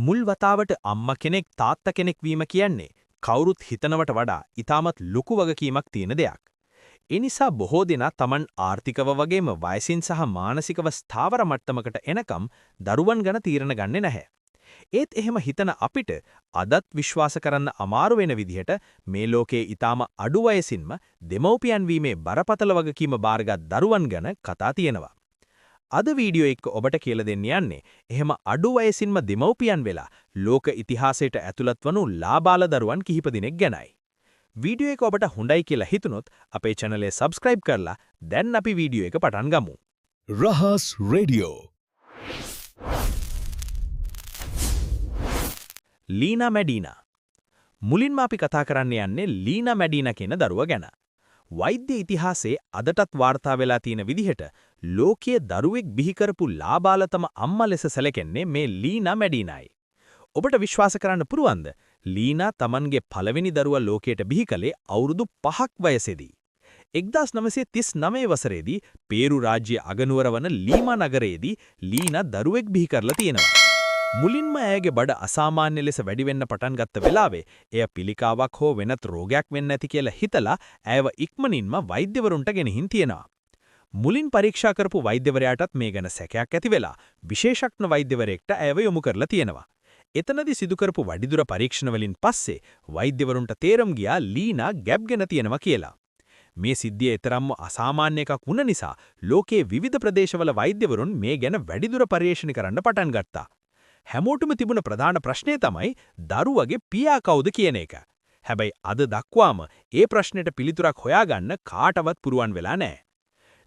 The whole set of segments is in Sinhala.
මුල් වතාවට අම්මා කෙනෙක් තාත්තා කෙනෙක් වීම කියන්නේ කවුරුත් හිතනවට වඩා ඊටමත් ලොකු වගකීමක් තියෙන දෙයක්. ඒ නිසා බොහෝ දෙනා Taman ආර්ථිකව වගේම වයසින් සහ මානසිකව ස්ථාවර මට්ටමකට එනකම් දරුවන් ගැන තීරණ ගන්නේ නැහැ. ඒත් එහෙම හිතන අපිට අදත් විශ්වාස කරන්න අමාරු වෙන විදිහට මේ ලෝකයේ ඊටම අඩු වයසින්ම දෙමව්පියන් වීමේ බරපතල වගකීම බාරගත් දරුවන් ගැන කතා තියෙනවා. අද වීඩියෝ එක ඔබට කියලා දෙන්න යන්නේ එහෙම අඩු වයසින්ම දෙමව්පියන් වෙලා ලෝක ඉතිහාසයට ඇතුළත් වුණු ලාබාල දරුවන් කිහිප දෙනෙක් ගැනයි. වීඩියෝ එක ඔබට හොඳයි කියලා හිතුනොත් අපේ channel එක subscribe කරලා දැන් අපි වීඩියෝ එක පටන් ගමු. රහස් රේඩියෝ. ලීනා මැඩීනා. මුලින්ම අපි කතා කරන්න යන්නේ ලීනා මැඩීනා කියන දරුවා ගැන. වෛද්‍ය ඉතිහාසයේ අදටත් වාර්තා වෙලා තියෙන විදිහට ලෝකයේ දරුවෙක් බිහි කරපු ලාබාලතම අම්මා ලෙස සැලකෙන්නේ මේ ලීනා මැඩීනායි. ඔබට විශ්වාස කරන්න පුළුවන්ද? ලීනා Tamanගේ පළවෙනි දරුවා ලෝකයට බිහි කළේ අවුරුදු 5ක් වයසේදී. 1939 වසරේදී පේරු රාජ්‍යයේ අගනුවර වන ලීමා නගරයේදී ලීනා දරුවෙක් බිහි කරලා තියෙනවා. මුලින්ම ඇයගේ බඩ අසාමාන්‍ය ලෙස වැඩි වෙන්න පටන් ගත්ත වෙලාවේ එය පිළිකාවක් හෝ වෙනත් රෝගයක් වෙන්න ඇති කියලා හිතලා ඇයව ඉක්මනින්ම වෛද්‍යවරුන්ට ගෙනihin තියෙනවා. මුලින් පරීක්ෂා කරපු වෛද්‍යවරයාටත් මේ ගැන සැකයක් ඇති වෙලා විශේෂඥ වෛද්‍යවරයෙක්ට ඇයව යොමු කරලා තියෙනවා. එතනදී සිදු කරපු වැඩිදුර පරීක්ෂණ වලින් පස්සේ වෛද්‍යවරුන්ට තේරුම් ගියා ලීනා ගැප් ගෙන තියෙනවා කියලා. මේ සිද්ධිය ඊතරම්ම අසාමාන්‍ය එකක් වුණ නිසා ලෝකයේ විවිධ ප්‍රදේශවල වෛද්‍යවරුන් මේ ගැන වැඩිදුර පරීක්ෂණ කරන්න පටන් ගත්තා. හැමෝටම තිබුණ ප්‍රධාන ප්‍රශ්නය තමයි දරුවගේ පියා කවුද කියන එක. හැබැයි අද දක්වාම ඒ ප්‍රශ්නෙට පිළිතුරක් හොයාගන්න කාටවත් පුරුවන් වෙලා නැහැ.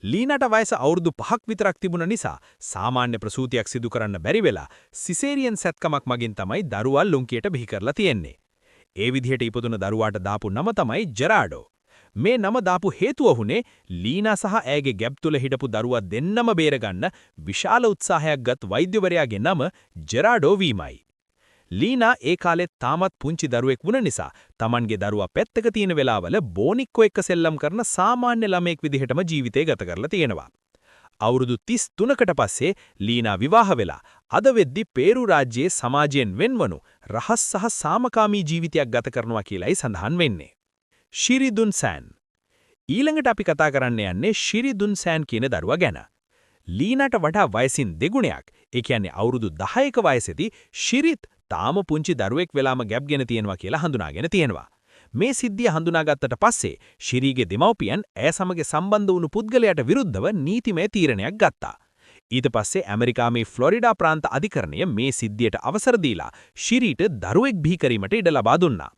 ලීනාට වයස අවුරුදු 5ක් විතරක් තිබුණ නිසා සාමාන්‍ය ප්‍රසූතියක් සිදු කරන්න බැරි වෙලා සිසේරියන් සැත්කමක් මගින් තමයි දරුවා ලුංකියට බිහි කරලා තියෙන්නේ. ඒ විදිහට ඉපදුන දරුවාට දාපු නම තමයි ජෙරාඩෝ. මේ නම දාපු හේතුව වුණේ ලීනා සහ ඇයගේ ගැබ් තුල හිටපු දරුවා දෙන්නම බේරගන්න විශාල උත්සාහයක් ගත් වෛද්‍යවරයාගේ නම ජෙරාඩෝ වීමයි. ලීනා ඒ කාලෙත් තාමත් පුංචි දරුවෙක් වුණ නිසා Tamanගේ දරුවා පැත්තක තියෙන වෙලාවල බෝනික්කෝ එක්ක සෙල්ලම් කරන සාමාන්‍ය ළමෙක් විදිහටම ජීවිතය ගත කරලා තියෙනවා. අවුරුදු 33කට පස්සේ ලීනා විවාහ වෙලා අද වෙද්දි පේරු රාජ්‍යයේ සමාජයෙන් වෙන්වනු රහස් සහ සාමකාමී ජීවිතයක් ගත කරනවා කියලායි සඳහන් වෙන්නේ. ශිරි දුන්සෑන්. ඊළඟට අපි කතා කරන්න යන්නේ ශිරි දුන්සෑන් කියන දරුවා ගැන. ලීනාට වඩා වයසින් දෙගුණයක්, ඒ කියන්නේ අවුරුදු 10ක වයසේදී ශිරිත් තාම පුංචි දරුවෙක් වෙලාම ගැප් ගෙන තියෙනවා කියලා හඳුනාගෙන තියෙනවා. මේ සිද්ධිය හඳුනාගත්තට පස්සේ ශිරිගේ දෙමව්පියන් ඇය සමග සම්බන්ධ වුණු පුද්ගලයාට විරුද්ධව නීතිමය තීරණයක් ගත්තා. ඊට පස්සේ ඇමරිකාවේ ෆ්ලොරිඩා ප්‍රාන්ත අධිකරණය මේ සිද්ධියට අවසර දීලා ශිරිට දරුවෙක් බිහි කිරීමට ඉඩ ලබා දුන්නා.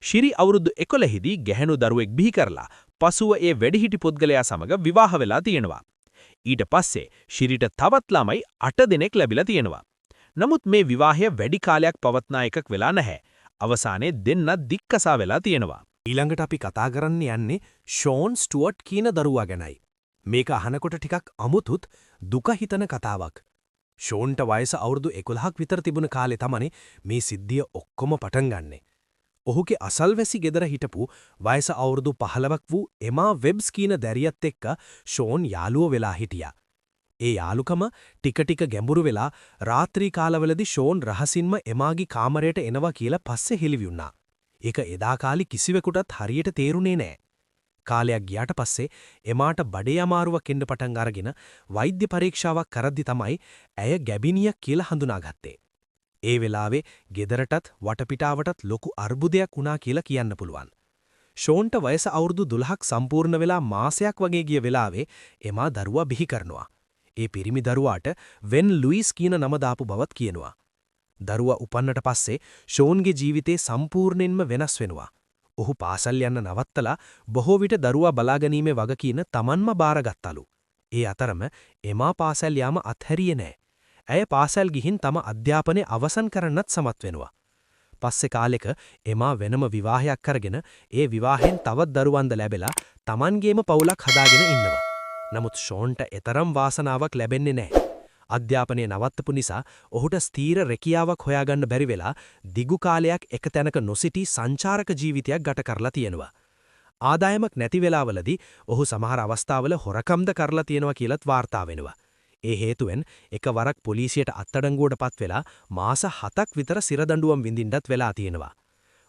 ශිරි අවුරුදු 11දී ගැහැණු දරුවෙක් බිහි කරලා පසුව ඒ වැඩිහිටි පුද්ගලයා සමග විවාහ වෙලා තියෙනවා. ඊට පස්සේ ශිරිට තවත් ළමයි 8 දෙනෙක් ලැබිලා තියෙනවා. නමුත් මේ විවාහය වැඩි කාලයක් පවත්නා එකක් වෙලා නැහැ. අවසානයේ දෙන්න දික්කසා වෙලා තියෙනවා. ඊළඟට අපි කතා කරන්න යන්නේ ෂෝන් ස්ටුවර්ට් කියන දරුවා ගැනයි. මේක අහනකොට ටිකක් අමුතුත් දුක හිතන කතාවක්. ෂෝන්ට වයස අවුරුදු 11ක් විතර තිබුණ කාලේ තමයි මේ සිද්ධිය ඔක්කොම පටන් ගන්නෙ. ඔහුගේ අසල්වැසි ගෙදර හිටපු වයස අවුරුදු 15ක් වූ එමා වෙබ්ස් කියන දැරියත් එක්ක ෂෝන් යාළුවෝ වෙලා හිටියා. ඒ යාළුකම ටික ටික ගැඹුරු වෙලා රාත්‍රී කාලවලදී ෂෝන් රහසින්ම එමාගේ කාමරයට එනවා කියලා පස්සේ හෙළි වුණා. ඒක එදා කාලේ කිසිවෙකුටත් හරියට තේරුනේ නැහැ. කාලයක් ගියාට පස්සේ එමාට බඩේ අමාරුවක් එන්න පටන් අරගෙන වෛද්‍ය පරීක්ෂාවක් කරද්දි තමයි ඇය ගැබිනියක් කියලා හඳුනාගත්තේ. ඒ වෙලාවේ ගෙදරටත් වටපිටාවටත් ලොකු අර්බුදයක් වුණා කියලා කියන්න පුළුවන්. ෂෝන්ට වයස අවුරුදු 12ක් සම්පූර්ණ වෙලා මාසයක් වගේ ගිය වෙලාවේ එමා දරුවා බිහි කරනවා. ඒ පිරිමි දරුවාට වෙන් ලුයිස් කියන නම දාපු බවත් කියනවා. දරුවා උපන්නට පස්සේ ෂෝන්ගේ ජීවිතේ සම්පූර්ණයෙන්ම වෙනස් වෙනවා. ඔහු පාසල් යන්න නවත්තලා බොහෝ විට දරුවා බලාගැනීමේ වගකීම Tamanම බාරගත්තලු. ඒ අතරම එමා පාසල් යාම අත්හැරියේ නැහැ. ඇය පාසල් ගිහින් තම අධ්‍යාපනය අවසන් කරන්නත් සමත් වෙනවා. පස්සේ කාලෙක එමා වෙනම විවාහයක් කරගෙන ඒ විවාහෙන් තවත් දරුවන්ද ලැබෙලා Tamanගේම පවුලක් හදාගෙන ඉන්නවා. නමුත් ෂෝන්ට එතරම් වාසනාවක් ලැබෙන්නේ නැහැ. අධ්‍යාපනය නවත්තපු නිසා ඔහුට ස්ථීර රැකියාවක් හොයාගන්න බැරි වෙලා දිගු කාලයක් එක තැනක නොසිටි සංචාරක ජීවිතයක් ගත කරලා තියෙනවා. ආදායමක් නැති වෙලාවලදී ඔහු සමහර අවස්ථාවල හොරකම්ද කරලා තියෙනවා කියලාත් වාර්තා වෙනවා. ඒ හේතුවෙන් එකවරක් පොලිසියට අත්අඩංගුවට පත් වෙලා මාස 7ක් විතර සිරදඬුවම් විඳින්නත් වෙලා තියෙනවා.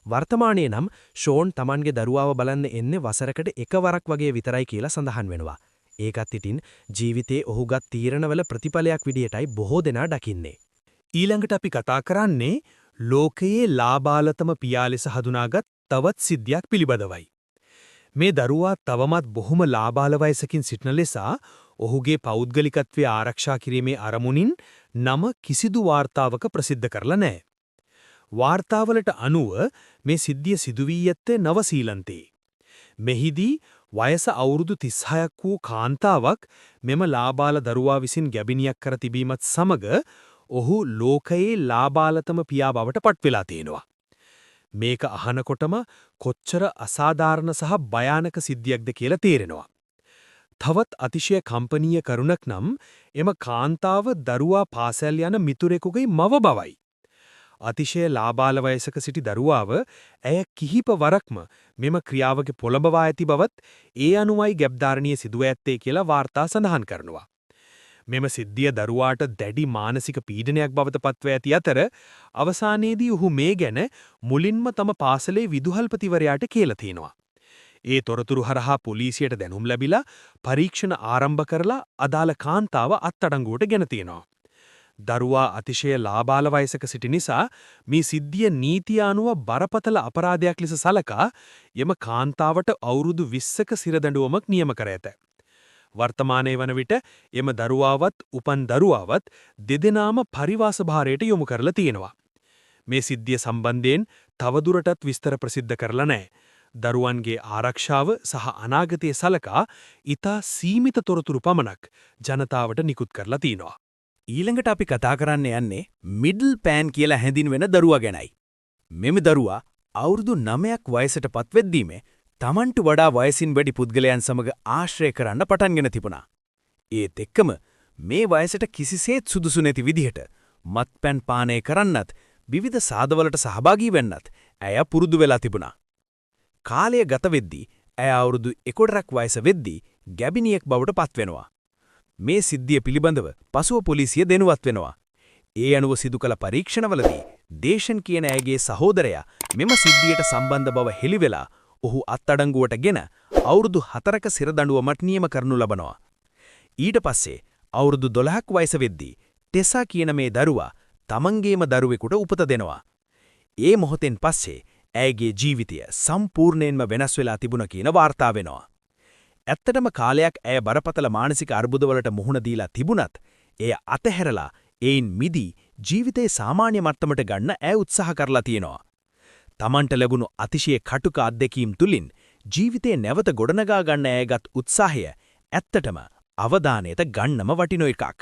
වර්තමානයේ නම් ෂෝන් Tamanගේ දරුවාව බලන්න එන්නේ වසරකට එකවරක් වගේ විතරයි කියලා සඳහන් වෙනවා. ඒකත් ඉතින් ජීවිතේ ඔහුගත් තීරණවල ප්‍රතිඵලයක් විදියටයි බොහෝ දෙනා දකින්නේ. ඊළඟට අපි කතා කරන්නේ ලෝකයේ ලාබාලතම පියා ලෙස හඳුනාගත් තවත් සිද්ධියක් පිළිබඳවයි. මේ දරුවා තවමත් බොහොම ලාබාල වයසකින් සිටින නිසා ඔහුගේ පෞද්ගලිකත්වය ආරක්ෂා කිරීමේ අරමුණින් නම කිසිදු වාර්තාවක ප්‍රසිද්ධ කරලා නැහැ. වාර්තාවලට අනුව මේ සිද්ධිය සිදු වී ඇත්තේ නවසීලන්තයේ. මෙහිදී වයස අවුරුදු 36ක් වූ කාන්තාවක් මෙම ලාබාල දරුවා විසින් ගැබිනියක් කර තිබීමත් සමග ඔහු ලෝකයේ ලාබාලතම පියා බවට පත් වෙලා තියෙනවා. මේක අහනකොටම කොච්චර අසාධාරණ සහ භයානක සිද්ධියක්ද කියලා තේරෙනවා. තවත් අතිශය කම්පනීය කරුණක් නම් එම කාන්තාව දරුවා පාසල් යන මිතුරෙකුගේ මව බවයි. අතිශය ලාබාල වයසක සිටි දරුවාව ඇය කිහිප වරක්ම මෙම ක්‍රියාවක පොළඹවා ඇති බවත් ඒ අනුවයි ගැබ්ධාරණිය සිදුව ඇත්තේ කියලා වාර්තා සඳහන් කරනවා. මෙම සිද්ධිය දරුවාට දැඩි මානසික පීඩනයක් බවට පත්ව ඇති අතර අවසානයේදී ඔහු මේ ගැන මුලින්ම තම පාසලේ විදුහල්පතිවරයාට කියලා තිනවා. ඒ තොරතුරු හරහා පොලිසියට දැනුම් ලැබිලා පරීක්ෂණ ආරම්භ කරලා අදාළ කාන්තාව අත්අඩංගුවට ගෙන තිනවා. දරුවා අතිශය ලාබාල වයසක සිටි නිසා මේ සිද්ධිය නීතිය අනුව බරපතල අපරාධයක් ලෙස සලකා යම කාන්තාවට අවුරුදු 20ක සිරදඬුවමක් නියම කර ඇත. වර්තමානයේ වන විට එම දරුවාවත් උපන් දරුවාවත් දෙදෙනාම පරිවාස භාරයට යොමු කරලා තියෙනවා. මේ සිද්ධිය සම්බන්ධයෙන් තවදුරටත් විස්තර ප්‍රසිද්ධ කරලා නැහැ. දරුවන්ගේ ආරක්ෂාව සහ අනාගතයේ සලකා ඉතා සීමිත තොරතුරු පමණක් ජනතාවට නිකුත් කරලා තිනවා. ඊළඟට අපි කතා කරන්න යන්නේ මිඩල් පෑන් කියලා හැඳින්වෙන දරුවා ගැනයි. මෙම දරුවා අවුරුදු 9ක් වයසට පත්වෙද්දීම තමන්ට වඩා වයසින් වැඩි පුද්ගලයන් සමග ආශ්‍රය කරන්න පටන්ගෙන තිබුණා. ඒත් එක්කම මේ වයසට කිසිසේත් සුදුසු නැති විදිහට මත්පැන් පානය කරන්නත් විවිධ සාදවලට සහභාගී වෙන්නත් ඇය පුරුදු වෙලා තිබුණා. කාලය ගත වෙද්දී ඇය අවුරුදු 11ක් වයස වෙද්දී ගැබිනියෙක් බවට පත්වෙනවා. මේ සිද්ධිය පිළිබඳව පසුව පොලිසිය දෙනුවත් වෙනවා. ඒ අනුව සිදු කළ පරීක්ෂණවලදී දේශන් කියන ඇයගේ සහෝදරයා මෙම සිද්ධියට සම්බන්ධ බව හෙළිවෙලා ඔහු අත්අඩංගුවට ගෙන අවුරුදු 4ක සිරදඬුවමක් නියම කරනු ලබනවා. ඊට පස්සේ අවුරුදු 12ක් වයස වෙද්දී ටෙසා කියන මේ දරුවා තමන්ගේම දරුවෙකුට උපත දෙනවා. ඒ මොහොතෙන් පස්සේ ඇයගේ ජීවිතය සම්පූර්ණයෙන්ම වෙනස් වෙලා තිබුණ කියන වාර්තා වෙනවා. ඇත්තටම කාලයක් ඇය බරපතල මානසික අර්බුදවලට මුහුණ දීලා තිබුණත් එය අතහැරලා ඒයින් මිදී ජීවිතේ සාමාන්‍ය මට්ටමට ගන්න ඇය උත්සාහ කරලා තියෙනවා. තමන්ට ලැබුණු අතිශය කටුක අත්දැකීම් තුලින් ජීවිතේ නැවත ගොඩනගා ගන්න ඇයගත් උත්සාහය ඇත්තටම අවධානයට ගන්නම වටින එකක්.